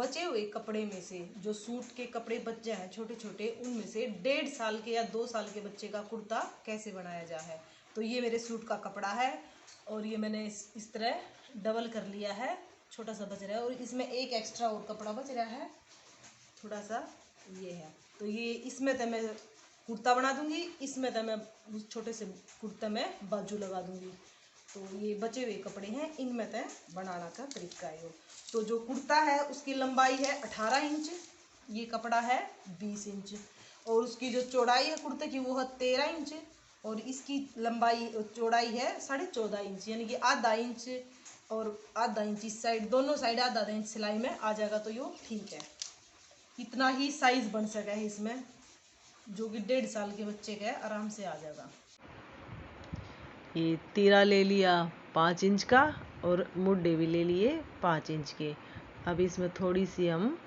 बचे हुए कपड़े में से, जो सूट के कपड़े बच जाए हैं छोटे छोटे, उनमें से 1.5 साल के या 2 साल के बच्चे का कुर्ता कैसे बनाया जाए। तो ये मेरे सूट का कपड़ा है और ये मैंने इस तरह डबल कर लिया है, छोटा सा बच रहा है और इसमें एक एक्स्ट्रा और कपड़ा बच रहा है थोड़ा सा, ये है। तो ये इसमें तो मैं कुर्ता बना दूंगी, इसमें तो मैं उस छोटे से कुर्ते में बाजू लगा दूंगी। तो ये बचे हुए कपड़े हैं, इनमें तो बनाना का तरीका है। तो जो कुर्ता है उसकी लंबाई है 18 इंच, ये कपड़ा है 20 इंच और उसकी जो चौड़ाई है कुर्ते की वो है 13 इंच और इसकी लंबाई चौड़ाई है 14.5 इंच, यानी कि आधा इंच और आधा इंच इस साइड, दोनों साइड आधा आधा इंच सिलाई में आ जाएगा। तो ये ठीक है, इतना ही साइज बन सका है इसमें, जो कि 1.5 साल के बच्चे का है, आराम से आ जाएगा। ये तीरा ले लिया 5 इंच का और मुड्डे भी ले लिए 5 इंच के। अब इसमें थोड़ी सी हम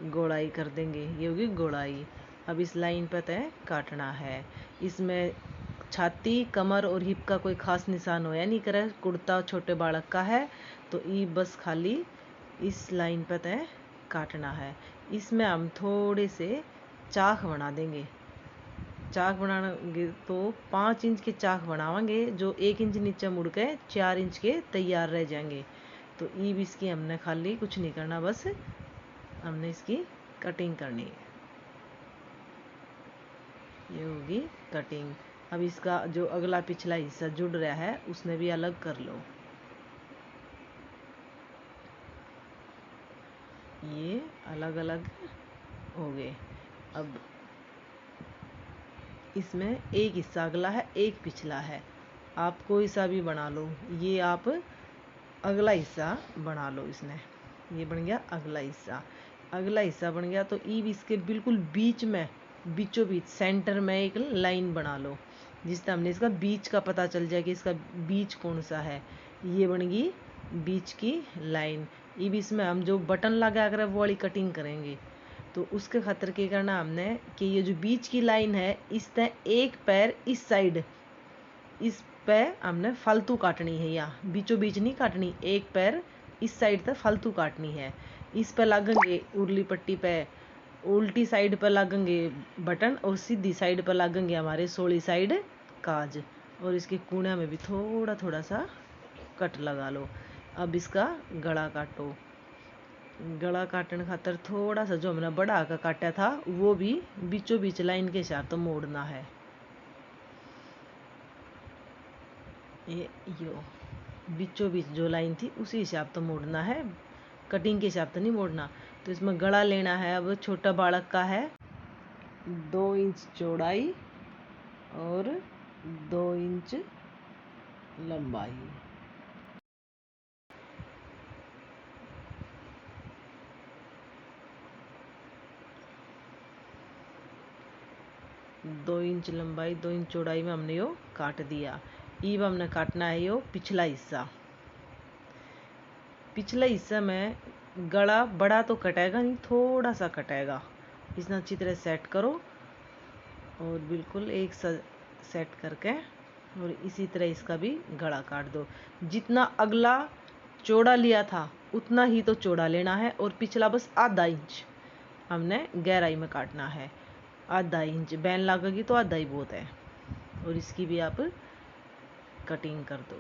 गोलाई कर देंगे, ये होगी गोलाई। अब इस लाइन पर तय काटना है। इसमें छाती, कमर और हिप का कोई खास निशान होया नहीं करे, कुर्ता छोटे बालक का है तो ये बस खाली इस लाइन पर तय काटना है। इसमें हम थोड़े से चाक बना देंगे। चाक बनाएंगे तो 5 इंच के चाक बनावांगे, जो 1 इंच नीचे मुड़ के 4 इंच के तैयार रह जाएंगे। तो ईब इसकी हमने खाली कुछ नहीं करना, बस हमने इसकी कटिंग करनी है। ये होगी कटिंग। अब इसका जो अगला पिछला हिस्सा जुड़ रहा है उसने भी अलग कर लो। ये अलग अलग हो गए। अब इसमें एक हिस्सा अगला है, एक पिछला है। आप कोई सा भी बना लो, ये आप अगला हिस्सा बना लो। इसने ये बन गया अगला हिस्सा। अगला हिस्सा बन गया तो ईब इसके बिल्कुल बीच में, बीचों बीच सेंटर में एक लाइन बना लो, जिससे हमने इसका बीच का पता चल जाए कि इसका बीच कौन सा है। ये बन गई बीच की लाइन। ईब इसमें हम जो बटन लगा कर वो वाली कटिंग करेंगे। तो उसके खातिर क्या करना हमने कि ये जो बीच की लाइन है, इस तरह एक पैर इस साइड, इस पे हमने फालतू काटनी है, या बीचों बीच नहीं काटनी, एक पैर इस साइड तक फालतू काटनी है। इस पे लगेंगे उर्ली पट्टी पे, उल्टी साइड पर लगेंगे बटन और सीधी साइड पर लगेंगे हमारे सोली साइड काज। और इसके कोने में भी थोड़ा थोड़ा सा कट लगा लो। अब इसका गला काटो। गला काटने खातर थोड़ा सा जो हमने बढ़ा कर काटा था वो भी बीचों बीच लाइन के हिसाब तो मोड़ना है। ये यो बीचों बीच जो लाइन थी उसी हिसाब तो मोड़ना है, कटिंग के हिसाब तो नहीं मोड़ना। तो इसमें गला लेना है, अब छोटा बालक का है 2 इंच चौड़ाई और 2 इंच लंबाई। 2 इंच लंबाई 2 इंच चौड़ाई में हमने यो काट दिया। ईब हमने काटना है यो पिछला हिस्सा। पिछला हिस्सा में गला बड़ा तो कटेगा नहीं, थोड़ा सा कटेगा। इसने अच्छी तरह सेट करो और बिल्कुल एक सेट करके और इसी तरह इसका भी गला काट दो। जितना अगला चौड़ा लिया था उतना ही तो चौड़ा लेना है और पिछला बस आधा इंच हमने गहराई में काटना है। आधा इंच बैन लगेगी तो आधा ही बहुत है। और इसकी भी आप कटिंग कर दो।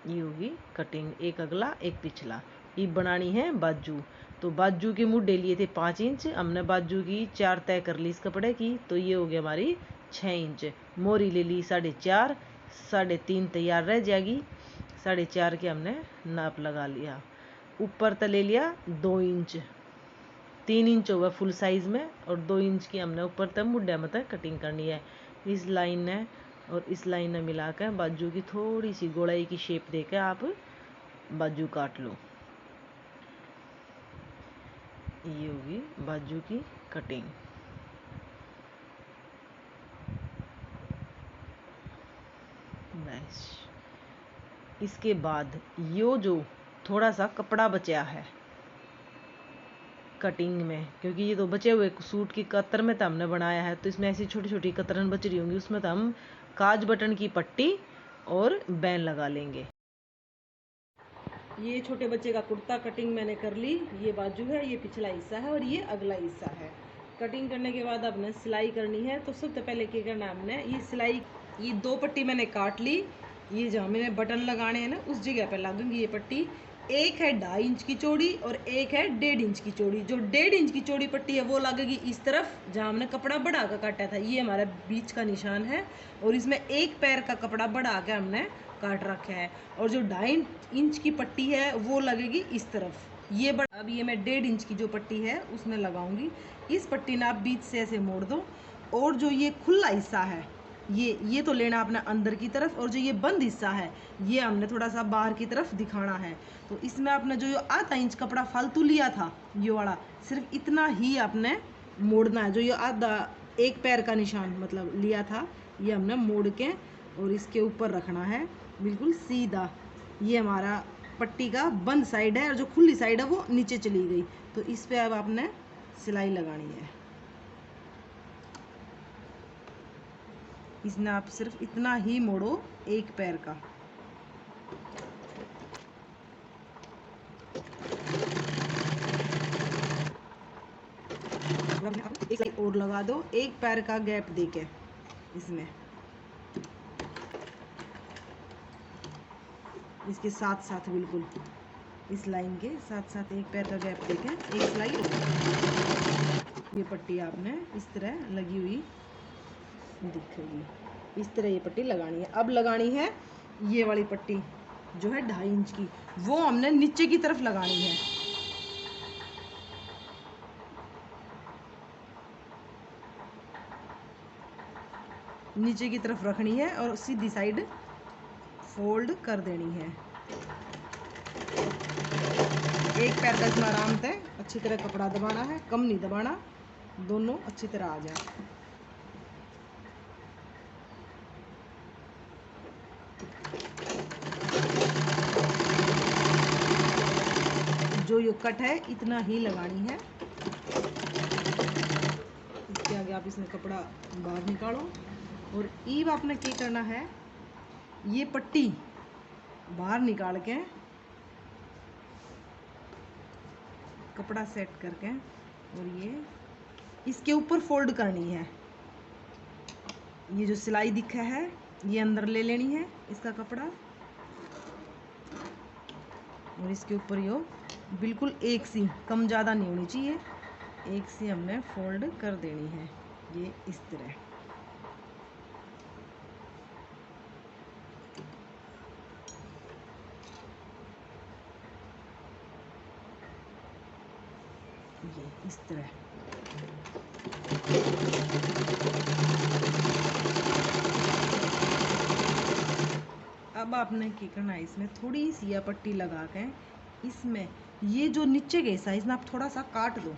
ये होगी कटिंग, एक अगला एक पिछला। ये बनानी है बाजू। तो बाजू के मुड्डे लिए थे 5 इंच, हमने बाजू की 4 तय कर ली इस कपड़े की। तो ये हो गया हमारी 6 इंच। मोरी ले ली 4.5, 3.5 तैयार रह जाएगी। 4.5 के हमने नाप लगा लिया। ऊपर तक ले लिया 2 इंच, 3 इंच होगा फुल साइज में और 2 इंच की हमने ऊपर तक मुड्डे में तक कटिंग करनी है। इस लाइन ने और इस लाइन में मिलाकर बाजू की थोड़ी सी गोलाई की शेप देकर आप बाजू काट लो। ये होगी बाजू की कटिंग। बस इसके बाद यो जो थोड़ा सा कपड़ा बचा है कटिंग में, क्योंकि ये तो बचे हुए सूट की कतर में तो हमने बनाया है, तो इसमें ऐसी छोटी छोटी कतरन बच रही होंगी, उसमें तो हम काज बटन की पट्टी और बैन लगा लेंगे। ये छोटे बच्चे का कुर्ता कटिंग मैंने कर ली। ये बाजू है, ये पिछला हिस्सा है और ये अगला हिस्सा है। कटिंग करने के बाद हमने सिलाई करनी है। तो सबसे पहले क्या करना है, हमने ये सिलाई, ये 2 पट्टी मैंने काट ली। ये जहाँ मैंने बटन लगाने हैं ना, उस जगह पे लगेंगी ये पट्टी। एक है 2.5 इंच की चौड़ी और एक है 1.5 इंच की चौड़ी। जो 1.5 इंच की चौड़ी पट्टी है वो लगेगी इस तरफ, जहाँ हमने कपड़ा बढ़ा कर काटा था। ये हमारा बीच का निशान है और इसमें एक पैर का कपड़ा बढ़ा के हमने काट रखा है। और जो 2.5 इंच की पट्टी है वो लगेगी इस तरफ। ये अब ये मैं 1.5 इंच की जो पट्टी है उसमें लगाऊंगी। इस पट्टी ने आप बीच से ऐसे मोड़ दो और जो ये खुला हिस्सा है ये तो लेना अपना अंदर की तरफ, और जो ये बंद हिस्सा है ये हमने थोड़ा सा बाहर की तरफ दिखाना है। तो इसमें आपने जो 1/2 इंच कपड़ा फालतू लिया था ये वाला, सिर्फ इतना ही आपने मोड़ना है। जो ये आधा एक पैर का निशान मतलब लिया था ये हमने मोड़ के और इसके ऊपर रखना है बिल्कुल सीधा। ये हमारा पट्टी का बंद साइड है और जो खुली साइड है वो नीचे चली गई। तो इस पे अब आपने सिलाई लगानी है। इसमें आप सिर्फ इतना ही मोड़ो एक पैर का। एक साइड और लगा दो, एक पैर का गैप देके इसमें, इसके साथ साथ बिल्कुल इस लाइन के साथ साथ एक पैर का गैप देके एक सिलाई और। ये पट्टी आपने इस तरह लगी हुई दिखेगी। इस तरह ये पट्टी लगानी है। अब लगानी है ये वाली पट्टी जो है 2.5 इंच की, वो हमने नीचे की तरफ लगानी है। नीचे की तरफ रखनी है और सीधी साइड फोल्ड कर देनी है। एक पैर का इसमें आराम से अच्छी तरह कपड़ा दबाना है, कम नहीं दबाना, दोनों अच्छी तरह आ जाए। जो ये कट है इतना ही लगानी है। इसके आगे आप इसमें कपड़ा बाहर निकालो और ईब आपने क्या करना है, ये पट्टी बाहर निकाल के कपड़ा सेट करके और ये इसके ऊपर फोल्ड करनी है। ये जो सिलाई दिखा है ये अंदर ले लेनी है इसका कपड़ा और इसके ऊपर यो बिल्कुल एक सी, कम ज़्यादा नहीं होनी चाहिए, एक सी हमने फोल्ड कर देनी है। ये इस तरह ये इस तरह। अब आपने क्या करना है, इसमें थोड़ी सी या पट्टी लगा के इसमें ये जो नीचे का हिस्सा है इसमें आप थोड़ा सा काट दो।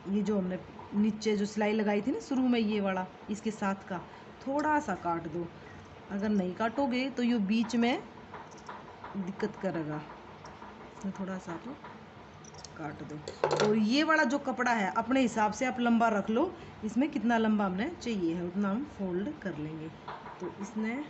ये जो हमने नीचे जो सिलाई लगाई थी ना शुरू में ये वाला, इसके साथ का थोड़ा सा काट दो। अगर नहीं काटोगे तो ये बीच में दिक्कत करेगा, इसमें थोड़ा सा तो काट दो। और ये वाला जो कपड़ा है अपने हिसाब से आप लंबा रख लो, इसमें कितना लंबा हमने चाहिए है उतना हम फोल्ड कर लेंगे। तो इसने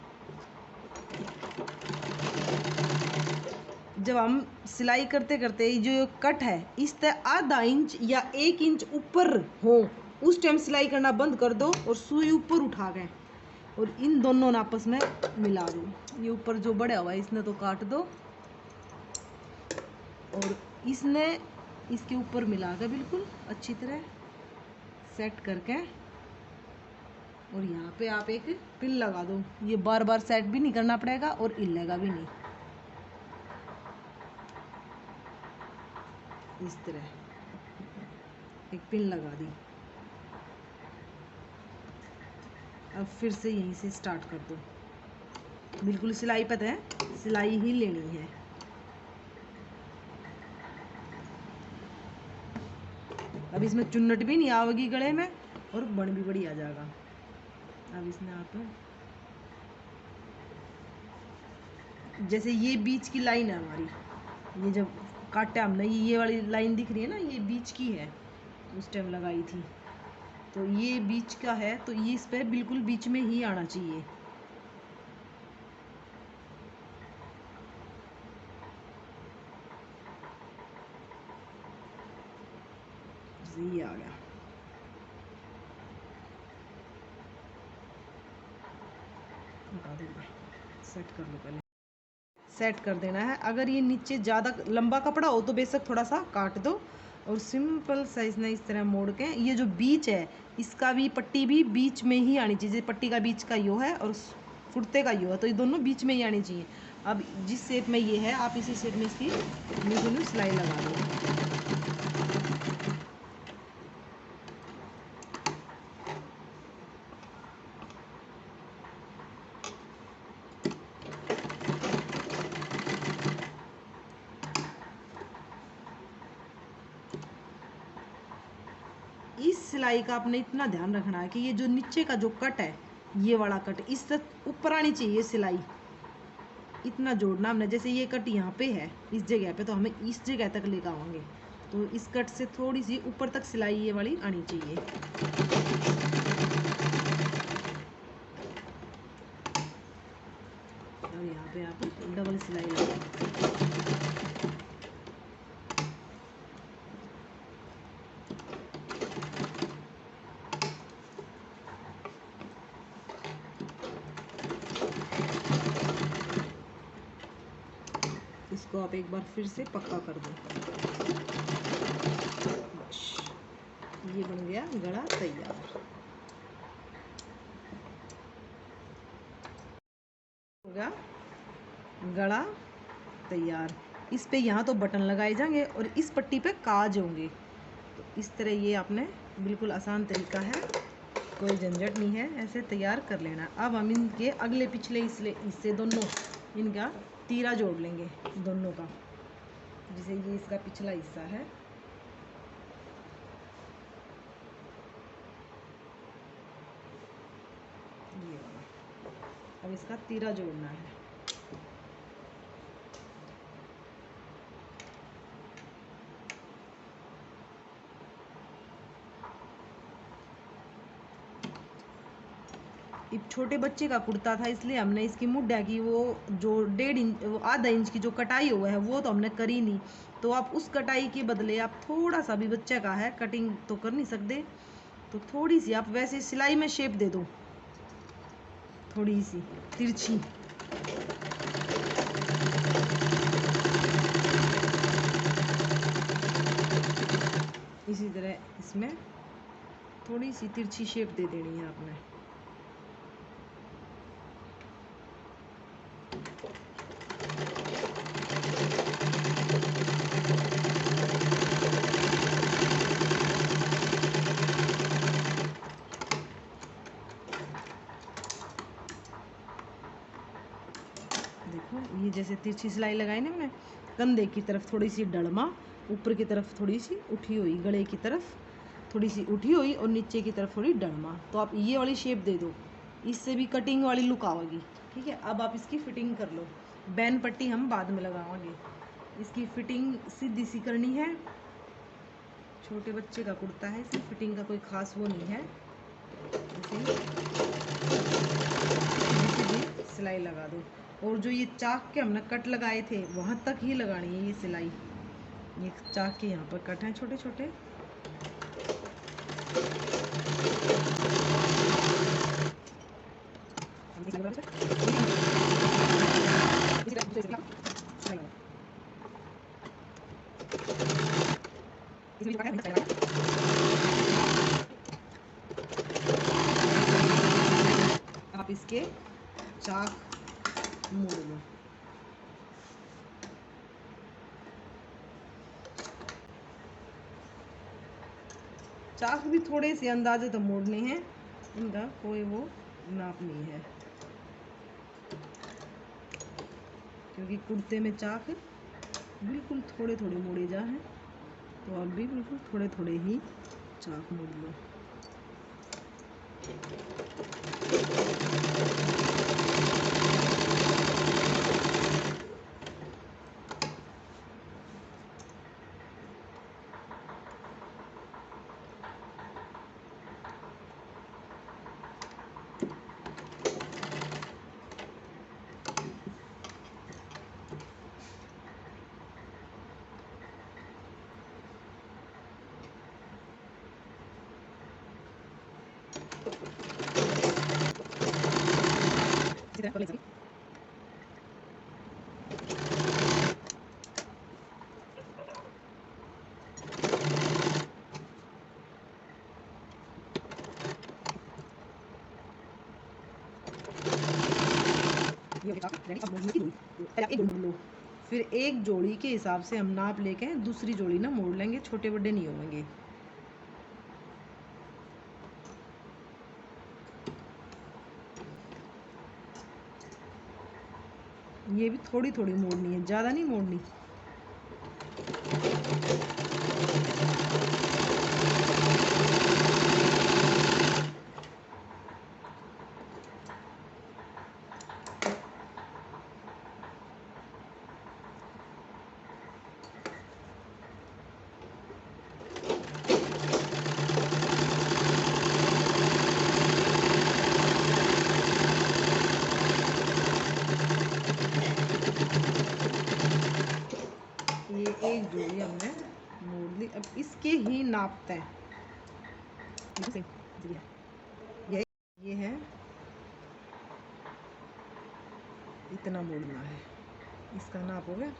जब हम सिलाई करते करते जो कट है इस तरह 1/2 इंच या 1 इंच ऊपर हो उस टाइम सिलाई करना बंद कर दो और सुई ऊपर उठा गए और इन दोनों ने आपस में मिला दो। ये ऊपर जो बढ़ा हुआ है इसने तो काट दो और इसने इसके ऊपर मिला के बिल्कुल अच्छी तरह सेट करके और यहाँ पे आप एक पिन लगा दो। ये बार बार सेट भी नहीं करना पड़ेगा और हिलेगा भी नहीं। इस तरह एक पिन लगा दी। अब फिर से यहीं से स्टार्ट कर दो, बिल्कुल सिलाई पता है सिलाई ही लेनी है। अब इसमें चुन्नट भी नहीं आवेगी गले में और बन भी बड़ी आ जाएगा। अब इसमें आप जैसे ये बीच की लाइन है हमारी, ये जब काटा हमने ये वाली लाइन दिख रही है ना, ये बीच की है, उस टाइम लगाई थी। तो ये बीच का है तो ये इस पे बिल्कुल बीच में ही आना चाहिए। ये आ गया। सेट कर लो पहले, सेट कर देना है। अगर ये नीचे ज़्यादा लंबा कपड़ा हो तो बेशक थोड़ा सा काट दो, और सिंपल साइज ना इस तरह मोड़ के, ये जो बीच है इसका भी पट्टी भी बीच में ही आनी चाहिए। पट्टी का बीच का यो है और कुर्ते का यो है, तो ये दोनों बीच में ही आनी चाहिए। अब जिस शेप में ये है आप इसी शेप में इसकी न्यू सिलाई लगा दो। इस सिलाई का आपने इतना ध्यान रखना है कि ये जो नीचे का जो कट है, ये वाला कट इस तक ऊपर आनी चाहिए सिलाई। इतना जोड़ना हमने, जैसे ये कट यहाँ पे है इस जगह पे, तो हमें इस जगह तक लेकर आएंगे, तो इस कट से थोड़ी सी ऊपर तक सिलाई ये वाली आनी चाहिए। और यहाँ पे आप डबल सिलाई लगाएं। इसको आप एक बार फिर से पक्का कर दो। बस ये बन गया गला तैयार। हो गया गला तैयार। इस पे यहाँ तो बटन लगाए जाएंगे और इस पट्टी पे काज होंगे। तो इस तरह ये आपने बिल्कुल आसान तरीका है, कोई झंझट नहीं है, ऐसे तैयार कर लेना। अब हम इनके अगले पिछले इससे दोनों इनका तीरा जोड़ लेंगे दोनों का। जैसे ये इसका पिछला हिस्सा है, ये वाला। अब इसका तीरा जोड़ना है। एक छोटे बच्चे का कुर्ता था, इसलिए हमने इसकी मुड्ढा की वो जो 1.5 इंच, वो आधा इंच की जो कटाई हुआ है वो तो हमने करी नहीं। तो आप उस कटाई के बदले आप थोड़ा सा भी, बच्चे का है कटिंग तो कर नहीं सकते, तो थोड़ी सी आप वैसे सिलाई में शेप दे दो, थोड़ी सी तिरछी। इसी तरह इसमें थोड़ी सी तिरछी शेप दे देनी है आपने। देखो ये जैसे तिरछी सिलाई लगाई ना हमने, कंधे की तरफ थोड़ी सी डड़मा, ऊपर की तरफ थोड़ी सी उठी हुई, गले की तरफ थोड़ी सी उठी हुई और नीचे की तरफ थोड़ी डड़मा। तो आप ये वाली शेप दे दो, इससे भी कटिंग वाली लुक आएगी। ठीक है, अब आप इसकी फिटिंग कर लो। बैन पट्टी हम बाद में लगाएंगे, इसकी फिटिंग सीधी सी करनी है। छोटे बच्चे का कुर्ता है, इसकी फिटिंग का कोई खास वो नहीं है। सीधी सिलाई लगा दो, और जो ये चाक के हमने कट लगाए थे वहाँ तक ही लगानी है ये सिलाई। ये चाक के यहाँ पर कट हैं छोटे छोटे। आप इसके चाक मोड़ लो। चाक भी थोड़े से अंदाजे तो मोड़ने हैं, इनका कोई वो नाप नहीं है, क्योंकि कुर्ते में चाक बिल्कुल थोड़े थोड़े मोड़े जा हैं, तो आप भी बिल्कुल थोड़े थोड़े ही चाक मोड़ लो। इसी तरह कर लेंगे। ये हो गया रेडी। अब मोड़ने की दूरी, पहले आप एक जोड़ी मोड़ लो, फिर एक जोड़ी के हिसाब से हम नाप लेके दूसरी जोड़ी ना मोड़ लेंगे, छोटे बड़े नहीं होंगे। ये भी थोड़ी थोड़ी मोड़नी है, ज़्यादा नहीं मोड़नी। ये एक जोड़ी हमने मोड़ ली। अब इसके ही नापते हैं। ये है, इतना मोड़ना है, इसका नाप हो गया।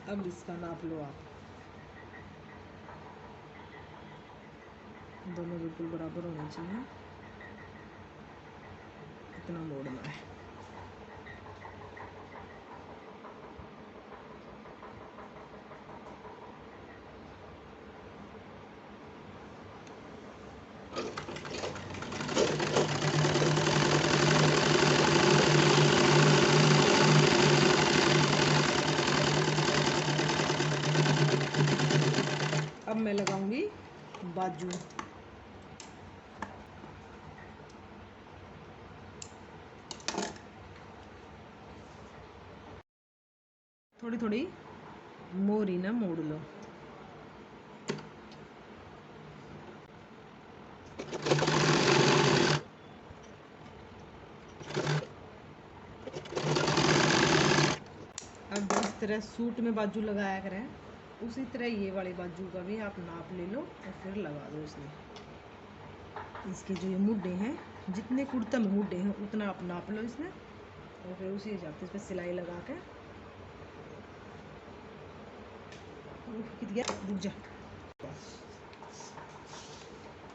अब इसका नाप लो आप, दोनों बिल्कुल बराबर होने चाहिए, इतना मोड़ना है। अब मैं लगाऊंगी बाजू। थोड़ी थोड़ी मोरी ना मोड़ लो। अब जिस तरह सूट में बाजू लगाया करें, उसी तरह ये वाली बाजू का भी आप नाप ले लो और फिर लगा दो इसमें। इसके जो ये मुड्ढे हैं, जितने कुर्ता में मुड्ढे हैं उतना आप नाप लो इसमें, और फिर उसी हिसाब से इस पर सिलाई लगा के रुक जा।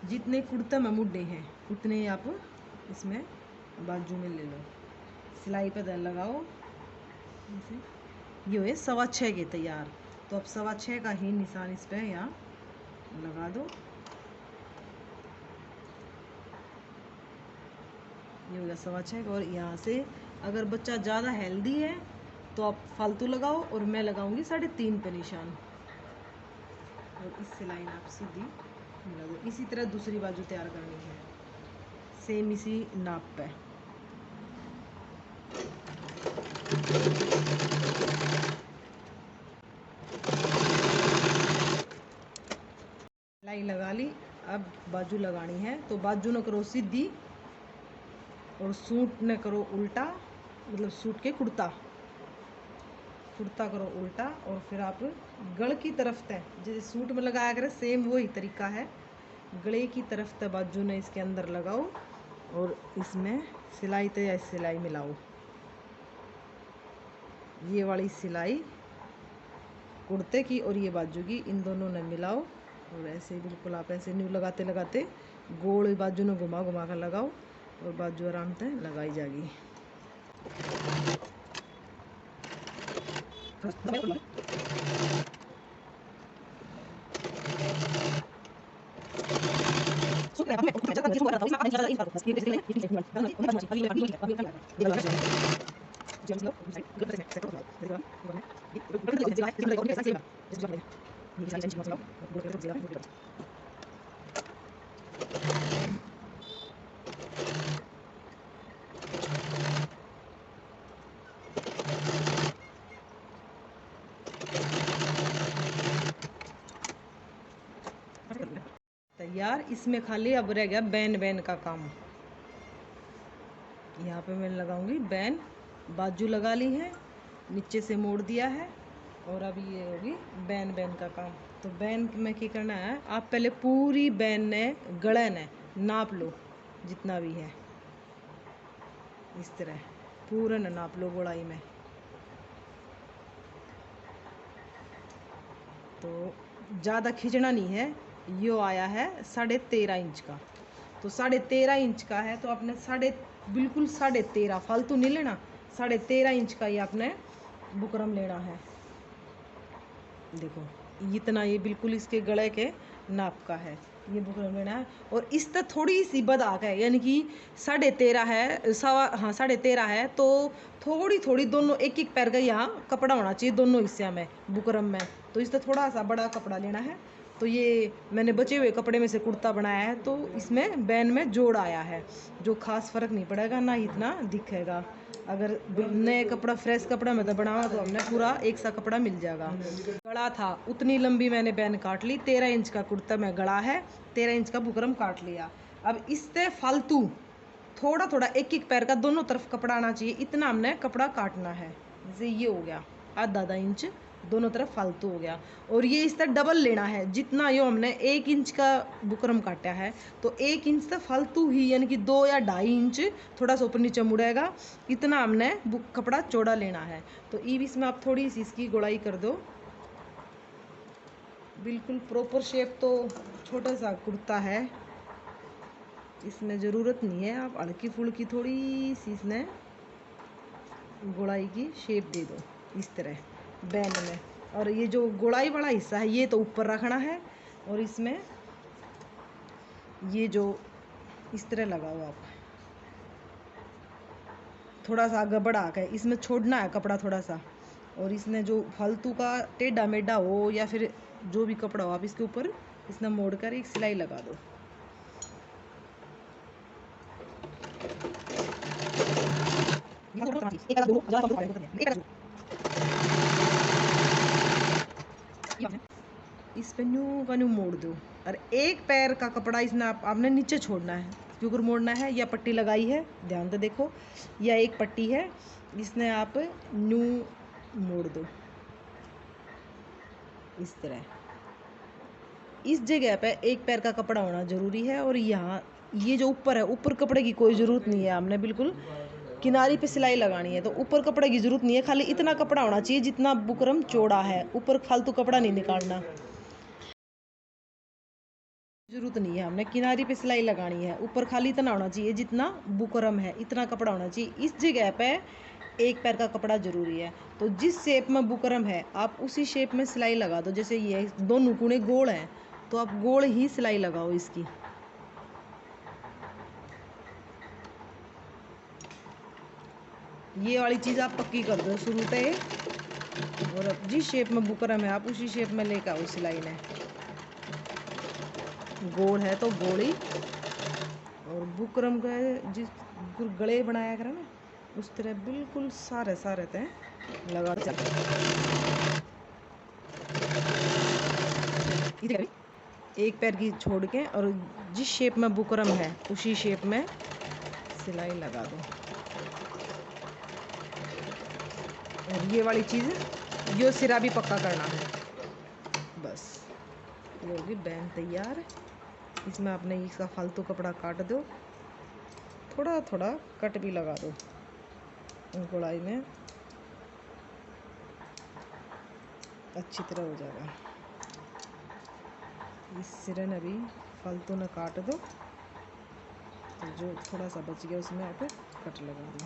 जितने कुर्ता में मुड्ढे हैं उतने आप इसमें बाजू में ले लो, सिलाई पर लगाओ। ये है 6.25 के तैयार। तो अब 6.25 का ही निशान इस पर यहाँ लगा दो। ये हो गया 6.25 का। और यहाँ से अगर बच्चा ज़्यादा हेल्दी है तो आप फालतू लगाओ, और मैं लगाऊंगी 3.5 पे निशान। और इस सिलाई आप सीधी मिला दो। इसी तरह दूसरी बाजू तैयार करनी है, सेम इसी नाप पे। सिलाई लगा ली। अब बाजू लगानी है, तो बाजू न करो सीधी और सूट न करो उल्टा, मतलब सूट के कुर्ता करो उल्टा। और फिर आप गल की तरफ तय, जैसे सूट में लगाया करें सेम वही तरीका है, गले की तरफ तय बाजू ने इसके अंदर लगाओ और इसमें सिलाई तय सिलाई मिलाओ। ये वाली सिलाई कुर्ते की और ये बाजू की, इन दोनों ने मिलाओ और ऐसे बिल्कुल आप ऐसे न्यू लगाते लगाते गोल बाजू ने घुमा घुमा कर लगाओ और बाजू आराम से लगाई जाएगी। यार इसमें खाली अब रह गया बैन बैन का काम। यहाँ पे मैं लगाऊंगी बैन, बाजू लगा ली है, नीचे से मोड़ दिया है, और अब ये होगी बैन बैन का काम। तो बैन में क्या करना है, आप पहले पूरी बैन ने गड़न है नाप लो, जितना भी है इस तरह पूरा न नाप लो गोलाई में। तो ज़्यादा खींचना नहीं है। यो आया है 13.5 इंच का, तो 13.5 इंच का है तो आपने बिल्कुल 13.5 फालतू नहीं लेना, 13.5 इंच का ही आपने बुकरम लेना है। देखो इतना, ये बिल्कुल इसके गले के नाप का है, ये बुकरम लेना है। और इस तक थोड़ी सी बदाक है, यानी कि 13.5 है, 13.5 है, तो थोड़ी थोड़ी दोनों एक एक पैर का यहाँ कपड़ा होना चाहिए दोनों हिस्से में बुकरम में। तो इस तक थोड़ा सा बड़ा कपड़ा लेना है। तो ये मैंने बचे हुए कपड़े में से कुर्ता बनाया है, तो इसमें बैन में जोड़ आया है, जो खास फर्क नहीं पड़ेगा, ना इतना दिखेगा। अगर नए कपड़ा फ्रेश कपड़ा में तो बनावा तो हमने पूरा एक सा कपड़ा मिल जाएगा। गड़ा था उतनी लंबी मैंने बैन काट ली, 13 इंच का कुर्ता में गड़ा है, 13 इंच का बुकरम काट लिया। अब इससे फालतू थोड़ा थोड़ा एक एक पैर का दोनों तरफ कपड़ा आना चाहिए, इतना हमने कपड़ा काटना है। जैसे ये हो गया आधा इंच दोनों तरफ फालतू हो गया। और ये इस तरह डबल लेना है, जितना यो हमने 1 इंच का बुकरम काटा है, तो 1 इंच तक फालतू ही, यानी कि 2 या 2.5 इंच थोड़ा सा ऊपर नीचे मुड़ेगा, इतना हमने कपड़ा चौड़ा लेना है। तो ई इसमें आप थोड़ी सी इसकी गोलाई कर दो, बिल्कुल प्रॉपर शेप। तो छोटा सा कुर्ता है, इसमें ज़रूरत नहीं है, आप हल्की फुल्की थोड़ी सी इसमें गोलाई की शेप दे दो इस तरह बैन में। और ये जो गोलाई वाला हिस्सा है ये तो ऊपर रखना है, और इसमें ये जो इस तरह लगाओ आप, थोड़ा सा आगे बढ़ा के इसमें छोड़ना है कपड़ा थोड़ा सा। और इसमें जो फालतू का टेढ़ा मेढ़ा हो या फिर जो भी कपड़ा हो, आप इसके ऊपर इसमें मोड़ कर एक सिलाई लगा दो। इस पे न्यू का न्यू मोड़ दो, और एक पैर का कपड़ा इसमें आपने नीचे छोड़ना है, क्योंकि मोड़ना है। या पट्टी लगाई है, ध्यान से देखो, या एक पट्टी है, इसमें आप न्यू मोड़ दो इस तरह। इस जगह पे एक पैर का कपड़ा होना ज़रूरी है। और यहाँ ये जो ऊपर है, ऊपर कपड़े की कोई ज़रूरत नहीं है, हमने बिल्कुल किनारी पे सिलाई लगानी है, तो ऊपर कपड़े की ज़रूरत नहीं है, खाली इतना कपड़ा होना चाहिए जितना बुकरम चौड़ा है, ऊपर फालतू कपड़ा नहीं निकालना, ज़रूरत नहीं है। हमने किनारी पे सिलाई लगानी है, ऊपर खाली इतना होना चाहिए जितना बुकरम है, इतना कपड़ा होना चाहिए। इस जगह पे एक पैर का कपड़ा ज़रूरी है। तो जिस शेप में बुकरम है आप उसी शेप में सिलाई लगा दो। जैसे ये दोनों कोने गोल हैं, तो आप गोल ही सिलाई लगाओ इसकी। ये वाली चीज़ आप पक्की कर दो शुरू से, और जिस शेप में बुकरम है आप उसी शेप में लेकर आओ सिलाई ने। गोल है तो गोल ही, और बुकरम का जिस गले बनाया करें ना, उस तरह बिल्कुल सारे सारे तय लगा एक पैर की छोड़ के, और जिस शेप में बुकरम है उसी शेप में सिलाई लगा दो। और ये वाली चीज़ यो सिरा भी पक्का करना है। बस ये होगी बैन तैयार। इसमें आपने इसका फालतू कपड़ा काट दो, थोड़ा थोड़ा कट भी लगा दो गोलाई में, अच्छी तरह हो जाएगा। इस सिरे ने भी फालतू न काट दो, तो जो थोड़ा सा बच गया उसमें आप कट लगा दो।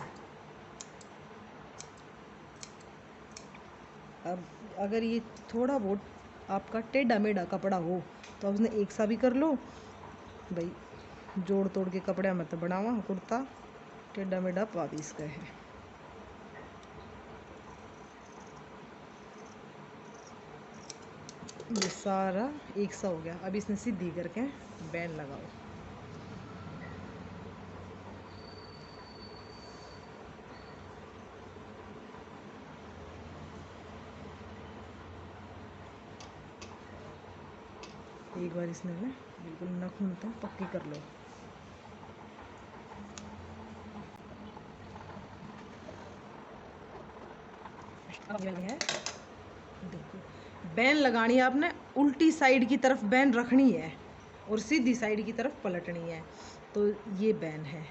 अब अगर ये थोड़ा बहुत आपका टेढ़ा मेढ़ा कपड़ा हो तो उसने एक सा भी कर लो भाई, जोड़ तोड़ के कपड़े में तो बनावा कुर्ता टेढ़ा मेढ़ा पा भी इसका है। ये सारा एक सा हो गया। अब इसने सीधी करके बैन लगाओ। एक बार इसने बिल्कुल नाखून तो पक्की कर लो। अब ये है, देखो बैन लगानी है आपने, उल्टी साइड की तरफ बैन रखनी है और सीधी साइड की तरफ पलटनी है। तो ये बैन है,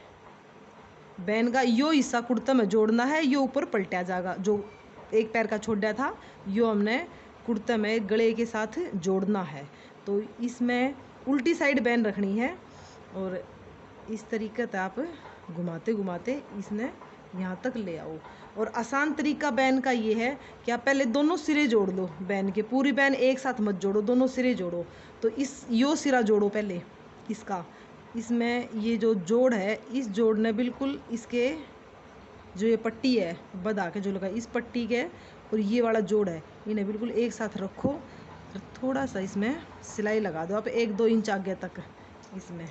बैन का यो हिस्सा कुर्ता में जोड़ना है, यो ऊपर पलटा जाएगा। जो एक पैर का छोड़ा था यो हमने कुर्ता में गले के साथ जोड़ना है। तो इसमें उल्टी साइड बैन रखनी है और इस तरीके से आप घुमाते घुमाते इसने यहाँ तक ले आओ। और आसान तरीका बैन का ये है कि आप पहले दोनों सिरे जोड़ लो बैन के, पूरी बैन एक साथ मत जोड़ो, दोनों सिरे जोड़ो। तो इस यो सिरा जोड़ो पहले इसका, इसमें ये जो जोड़ है इस जोड़ ने बिल्कुल इसके जो ये पट्टी है बधा के जो लगा इस पट्टी के और ये वाला जोड़ है इन्हें बिल्कुल एक साथ रखो और थोड़ा सा इसमें सिलाई लगा दो आप 1-2 इंच आगे तक इसमें,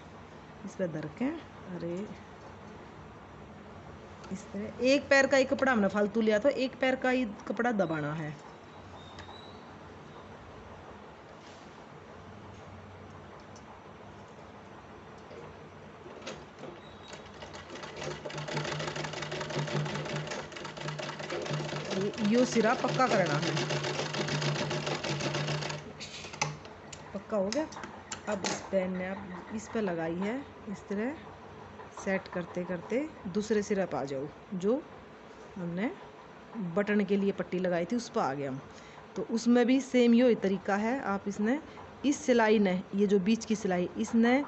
इस पर धर के। अरे इस तरह एक पैर का ही कपड़ा हमने फालतू लिया तो एक पैर का ही कपड़ा दबाना है। यो सिरा पक्का करना है, पक्का हो गया। अब इस पेन ने आप इस पे लगाई है, इस तरह सेट करते करते दूसरे सिरे पे आ जाओ, जो हमने बटन के लिए पट्टी लगाई थी उस पर आ गया हम। तो उसमें भी सेम यो तरीका है, आप इसने इस सिलाई ने ये जो बीच की सिलाई इसने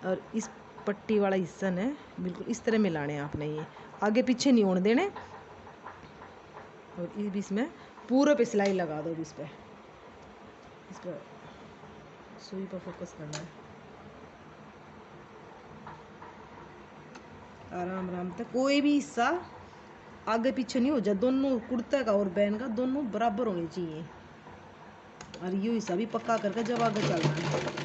और इस पट्टी वाला हिस्सा ने बिल्कुल इस तरह मिलाने आपने, ये आगे पीछे नहीं होने देने। और इस बीच में पूरे पे सिलाई लगा दो, इस पर सुई पर फोकस करना है, आराम आराम तक कोई भी हिस्सा आगे पीछे नहीं हो जाए, दोनों कुर्ते का और बैन का दोनों बराबर होने चाहिए। और ये हिस्सा भी पक्का करके जब आगे चलना है।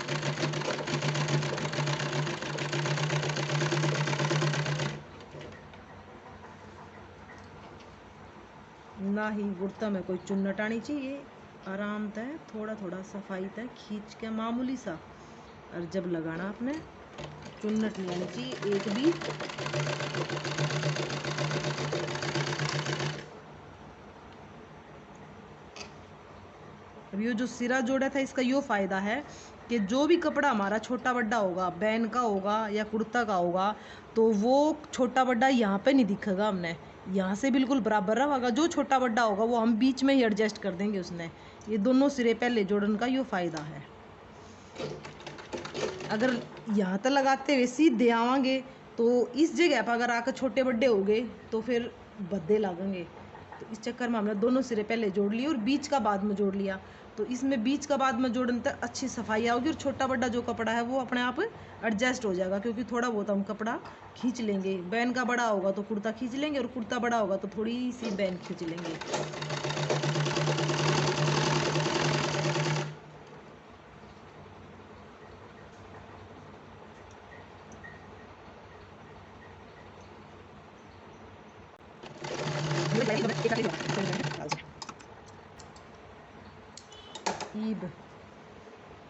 ना ही कुर्ता में कोई चुन्नट आनी चाहिए, आराम तय थोड़ा थोड़ा सफाई तय खींच के मामूली सा। और जब लगाना आपने चुन्नट नहीं आनी चाहिए एक भी। अब ये जो सिरा जोड़ा था इसका यो फायदा है कि जो भी कपड़ा हमारा छोटा बड़ा होगा, बैन का होगा या कुर्ता का होगा, तो वो छोटा बड़ा यहाँ पे नहीं दिखेगा, हमने यहाँ से बिल्कुल बराबर रहेगा। जो छोटा बड़ा होगा वो हम बीच में ही एडजस्ट कर देंगे उसने। ये दोनों सिरे पहले जोड़न का यो फायदा है। अगर यहाँ तक लगाते हुए सीधे आवांगे तो इस जगह पर अगर आकर छोटे बड़े हो गए तो फिर भद्दे लगेंगे। तो इस चक्कर में हमने दोनों सिरे पहले जोड़ लिए और बीच का बाद में जोड़ लिया। तो इसमें बीच का बाद में जोड़ने तक अच्छी सफाई आओगी और छोटा बड़ा जो कपड़ा है वो अपने आप एडजस्ट हो जाएगा, क्योंकि थोड़ा बहुत हम कपड़ा खींच लेंगे। बैन का बड़ा होगा तो कुर्ता खींच लेंगे और कुर्ता बड़ा होगा तो थोड़ी सी बैन खींच लेंगे।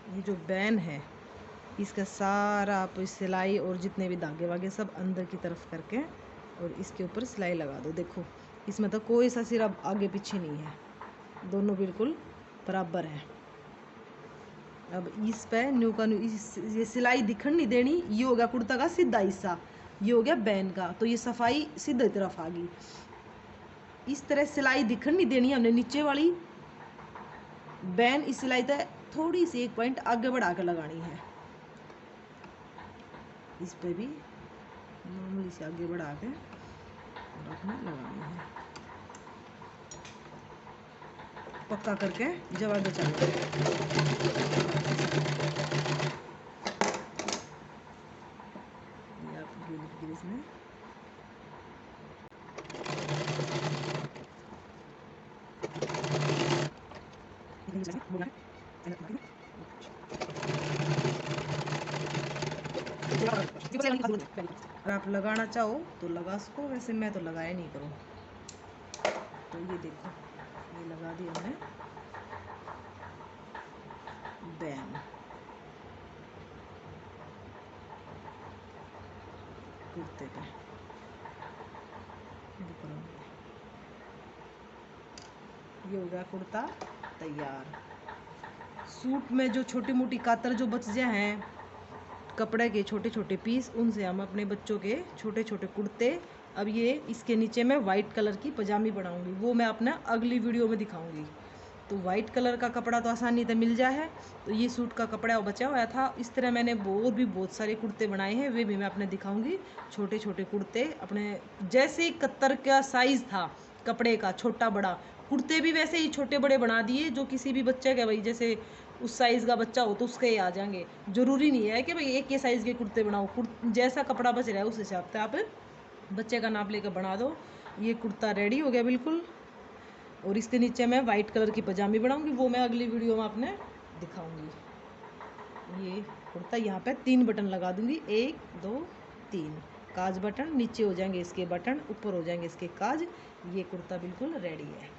ये जो बैन है इसका सारा आप सिलाई और जितने भी धागे वागे सब अंदर की तरफ करके और इसके ऊपर सिलाई लगा दो। देखो इसमें तो कोई सा सिरा आगे पीछे नहीं है, दोनों बिल्कुल बराबर है। अब इस पे न्यू का न्यू ये सिलाई दिखन नहीं देनी। ये हो गया कुर्ता का सीधा हिस्सा, ये हो गया बैन का, तो ये सफाई सीधे तरफ आ गई। इस तरह सिलाई दिखन नहीं देनी हमने नीचे वाली बैन, इस सिलाई तक थोड़ी सी 1 पॉइंट आगे बढ़ा कर लगानी है। इस पे भी मामूली से आगे बढ़ा के अपने लगानी है, पक्का करके जब आगे चलना है। इसमें अगर आप लगाना चाहो तो लगा सको, वैसे मैं तो लगाया नहीं करूँ। तो ये देखो ये लगा दिया हमने बैन। कुर्ते पे। ये हो गया कुर्ता तैयार। सूट में जो छोटी मोटी कातर जो बच जाए हैं कपड़े के छोटे छोटे पीस, उनसे हम अपने बच्चों के छोटे छोटे कुर्ते, अब ये इसके नीचे मैं वाइट कलर की पजामी बनाऊंगी, वो मैं अपना अगली वीडियो में दिखाऊंगी। तो वाइट कलर का कपड़ा तो आसानी से मिल जाए है। तो ये सूट का कपड़ा बचा हुआ था। इस तरह मैंने बहुत सारे कुर्ते बनाए हैं, वे भी मैं अपने दिखाऊंगी। छोटे छोटे कुर्ते अपने जैसे कत्तर का साइज़ था कपड़े का, छोटा बड़ा, कुर्ते भी वैसे ही छोटे बड़े बना दिए, जो किसी भी बच्चे के भाई जैसे उस साइज़ का बच्चा हो तो उसके ही आ जाएंगे। ज़रूरी नहीं है कि भाई एक ही साइज़ के कुर्ते बनाओ, जैसा कपड़ा बच रहा है उस हिसाब से आप बच्चे का नाप लेकर बना दो। ये कुर्ता रेडी हो गया बिल्कुल। और इसके नीचे मैं वाइट कलर की पजामी बनाऊंगी, वो मैं अगली वीडियो में आपने दिखाऊंगी। ये कुर्ता यहाँ पे 3 बटन लगा दूंगी, 1 2 3 काज बटन, नीचे हो जाएंगे इसके बटन, ऊपर हो जाएंगे इसके काज। ये कुर्ता बिल्कुल रेडी है।